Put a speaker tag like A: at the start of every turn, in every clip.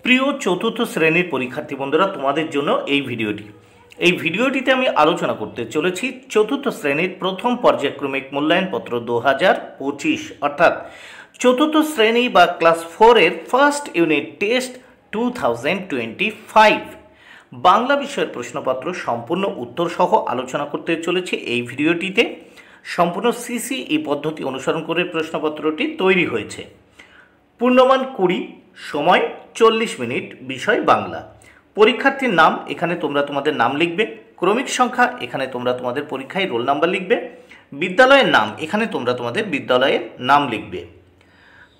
A: প্রিয় চতুর্থ শ্রেণীর পরীক্ষার্থী বন্ধুরা, তোমাদের জন্য এই ভিডিওটিতে আমি আলোচনা করতে চলেছি চতুর্থ শ্রেণীর প্রথম পর্যায়ক্রমিক মূল্যায়নপত্র 2025 অর্থাৎ চতুর্থ শ্রেণী বা ক্লাস 4 এর ফার্স্ট ইউনিট টেস্ট 2025 বাংলা বিষয়ের প্রশ্নপত্র সম্পূর্ণ উত্তর সহ আলোচনা করতে চলেছি। এই ভিডিওটিতে সম্পূর্ণ সিসিই পদ্ধতি অনুসরণ করে প্রশ্নপত্রটি তৈরি হয়েছে। পূর্ণমান 20, সময় 40 মিনিট, বিষয় বাংলা। পরীক্ষার্থীর নাম এখানে তোমরা তোমাদের নাম লিখবে, ক্রমিক সংখ্যা এখানে তোমরা তোমাদের পরীক্ষায় রোল নাম্বার লিখবে, বিদ্যালয়ের নাম এখানে তোমরা তোমাদের বিদ্যালয়ের নাম লিখবে।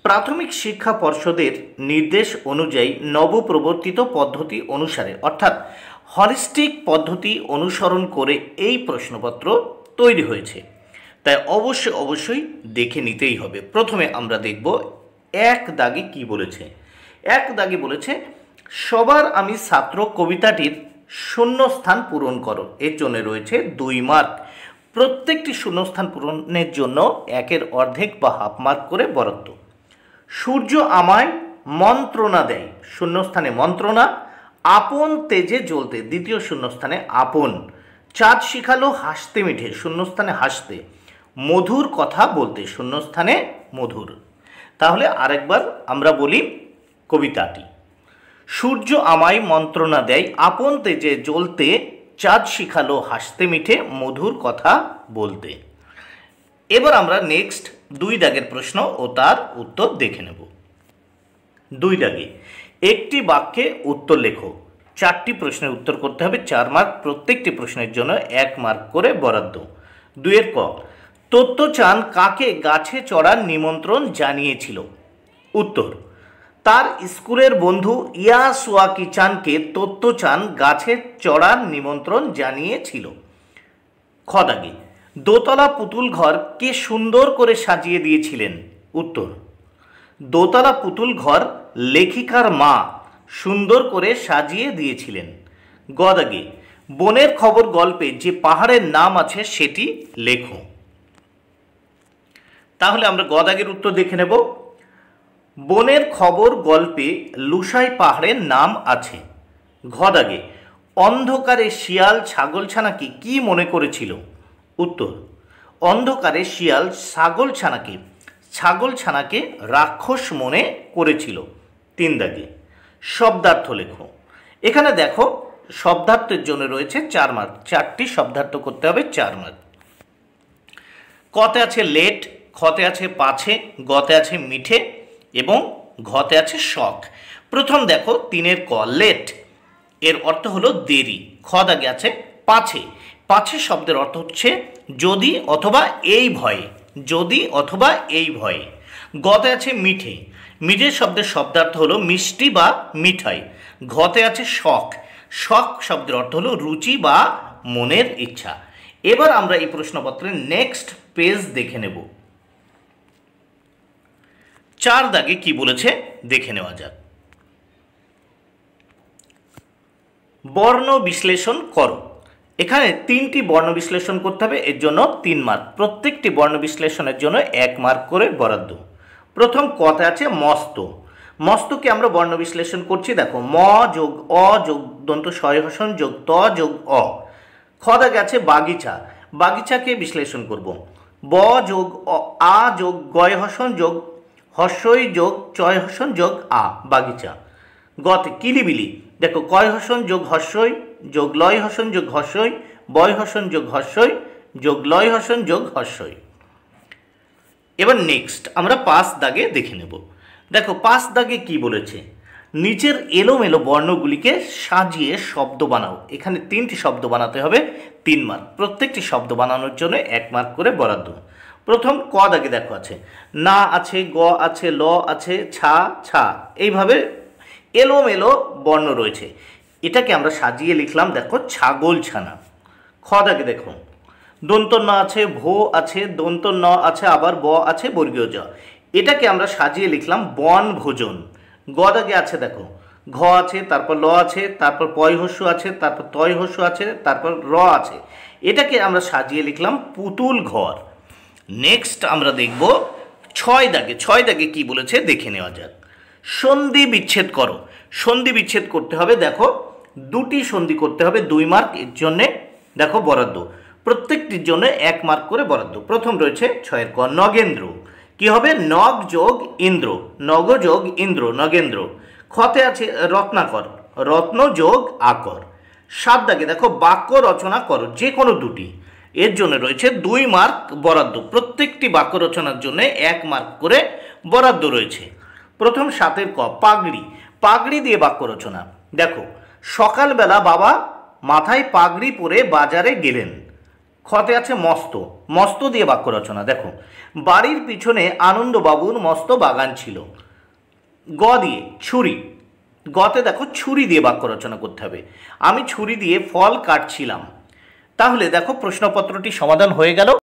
A: প্রাথমিক শিক্ষা পর্ষদের নির্দেশ অনুযায়ী নবপ্রবর্তিত পদ্ধতি অনুসারে অর্থাৎ হলিস্টিক পদ্ধতি অনুসরণ করে এই প্রশ্নপত্র তৈরি হয়েছে, তাই অবশ্যই দেখে নিতেই হবে। প্রথমে আমরা দেখব এক দাগে কি বলেছে। এক দাগে বলেছে, সবার আমি ছাত্র কবিতাটির শূন্যস্থান পূরণ করো। এর জন্য রয়েছে 2 মার্ক। প্রত্যেকটি শূন্যস্থান পূরণের জন্য 1-এর অর্ধেক বা হাফ মার্ক করে বরাদ্দ। সূর্য আমায় মন্ত্রণা দেয়, শূন্যস্থানে মন্ত্রণা। আপন তেজে জ্বলতে, দ্বিতীয় শূন্যস্থানে আপন। চাঁদ শিখালো হাসতে মিঠে, শূন্যস্থানে হাসতে। মধুর কথা বলতে, শূন্যস্থানে মধুর। তাহলে আরেকবার আমরা বলি কবিতাটি। সূর্য আমায় মন্ত্রণা দেয়, আপন তেজে জ্বলতে, চাঁদ শিখালো হাসতে মিঠে, মধুর কথা বলতে। এবার আমরা নেক্সট 2 দাগের প্রশ্ন ও তার উত্তর দেখে নেব। 2 দাগে একটি বাক্যে উত্তর লেখো। 4টি প্রশ্নের উত্তর করতে হবে, 4 মার্ক। প্রত্যেকটি প্রশ্নের জন্য 1 মার্ক করে বরাদ্দ। 2-এর ক, তত্ত্বচান কাকে গাছে চড়ার নিমন্ত্রণ জানিয়েছিল? উত্তর, তার স্কুলের বন্ধু ইয়াসুয়াকি চানকে তত্ত্বচান গাছে চড়ার নিমন্ত্রণ জানিয়েছিল। খ দাগে, দোতলা পুতুল ঘর কে সুন্দর করে সাজিয়ে দিয়েছিলেন? উত্তর, দোতলা পুতুল ঘর লেখিকার মা সুন্দর করে সাজিয়ে দিয়েছিলেন। গ দাগে, বনের খবর গল্পে যে পাহাড়ের নাম আছে সেটি লেখো। তাহলে আমরা গ দাগের উত্তর দেখে নেব। বনের খবর গল্পে লুসাই পাহাড়ের নাম আছে। ঘ দাগে, অন্ধকারে শিয়াল ছাগলছানাকে কি মনে করেছিল? উত্তর, অন্ধকারে শিয়াল ছাগলছানাকে রাক্ষস মনে করেছিল। 3 দাগে, শব্দার্থ লেখো। এখানে দেখো শব্দার্থের জন্য রয়েছে 4 মার্ক। 4টি শব্দার্থ করতে হবে, 4 মার্ক। কতে আছে লেট, খতে আছে পাছে, গতে আছে মিঠে এবং ঘতে আছে শখ। প্রথম দেখো 3-এর ক, লেট, এর অর্থ হলো দেরি। খ দাগে আছে পাছে, পাছে শব্দের অর্থ হচ্ছে যদি অথবা এই ভয়ে, যদি অথবা এই ভয়ে। গতে আছে মিঠে, মিঠে শব্দের শব্দার্থ হলো মিষ্টি বা মিঠাই। ঘতে আছে শখ, শখ শব্দের অর্থ হলো রুচি বা মনের ইচ্ছা। এবার আমরা এই প্রশ্নপত্রের নেক্সট পেজ দেখে নেব। 4 দাগে কি বলেছে দেখে নেওয়া যাক। বর্ণ বিশ্লেষণ করো। এখানে 3টি বর্ণ বিশ্লেষণ করতে হবে, এর জন্য 3 মার্ক। প্রত্যেকটি বর্ণ বিশ্লেষণের জন্য 1 মার্ক করে বরাদ্দ। প্রথম কতে আছে মস্ত। মস্তকে আমরা বর্ণ বিশ্লেষণ করছি, দেখো ম যোগ অ যোগ দন্ত শয়হসন যোগ ত যোগ অ। খ দাগে আছে বাগিচা, বাগিচাকে বিশ্লেষণ করব। ব যোগ আ যোগ গয়হসন যোগ হস্যই যোগ চয়হসন যোগ আ, বাগিচা। গতে কিলিবিলি, দেখো কয় হসন যোগ হস্যই যোগ লয় হসন যোগ হস্যই, বয় হসন যোগ হস্যই যোগ লয় হসন যোগ হস্যই। এবার নেক্সট আমরা 5 দাগে দেখে নেব। দেখো 5 দাগে কি বলেছে, নিচের এলোমেলো বর্ণগুলিকে সাজিয়ে শব্দ বানাও। এখানে 3টি শব্দ বানাতে হবে, 3 মার্ক। প্রত্যেকটি শব্দ বানানোর জন্য 1 মার্ক করে বরাদ্দ। প্রথম ক দাগে দেখো আছে না আছে, গ আছে, ল আছে, ছা, এইভাবে এলোমেলো বর্ণ রয়েছে। এটাকে আমরা সাজিয়ে লিখলাম, দেখো ছাগলছানা। খ দাগে দেখো দন্ত ন আছে, ভো আছে, দন্ত ন আছে, আবার ব আছে, বর্গীয় জ। এটাকে আমরা সাজিয়ে লিখলাম বনভোজন। গ দাগে আছে দেখো ঘ আছে, তারপর ল আছে, তারপর পয় হস্য আছে, তারপর তয় হস্য আছে, তারপর র আছে। এটাকে আমরা সাজিয়ে লিখলাম পুতুল ঘর। নেক্সট আমরা দেখব 6 দাগে। 6 দাগে কি বলেছে দেখে নেওয়া যাক। সন্ধি বিচ্ছেদ করো। সন্ধি বিচ্ছেদ করতে হবে, দেখো দুটি সন্ধি করতে হবে, 2 মার্ক এর জন্যে দেখো বরাদ্দ, প্রত্যেকটির জন্য 1 মার্ক করে বরাদ্দ। প্রথম রয়েছে 6 ক, নগেন্দ্র। কি হবে? নগ যোগ ইন্দ্র, নগ যোগ ইন্দ্র, নগেন্দ্র। খতে আছে রত্নাকর, রত্ন যোগ আকর। 7 দাগে দেখো বাক্য রচনা করো, যে কোনো দুটি, এর জন্য রয়েছে 2 মার্ক বরাদ্দ, প্রত্যেকটি বাক্য রচনার জন্য 1 মার্ক করে বরাদ্দ রয়েছে। প্রথম 7 ক, পাগড়ি। পাগড়ি দিয়ে বাক্য রচনা। দেখো সকালবেলা বাবা মাথায় পাগড়ি পরে বাজারে গেলেন। খতে আছে মস্ত, মস্ত দিয়ে বাক্য রচনা। দেখো বাড়ির পিছনে আনন্দবাবুর মস্ত বাগান ছিল। গ দিয়ে ছুরি। গতে দেখো ছুরি দিয়ে বাক্য রচনা করতে হবে, আমি ছুরি দিয়ে ফল কাটছিলাম। তাহলে দেখো প্রশ্নপত্রটি সমাধান হয়ে গেল।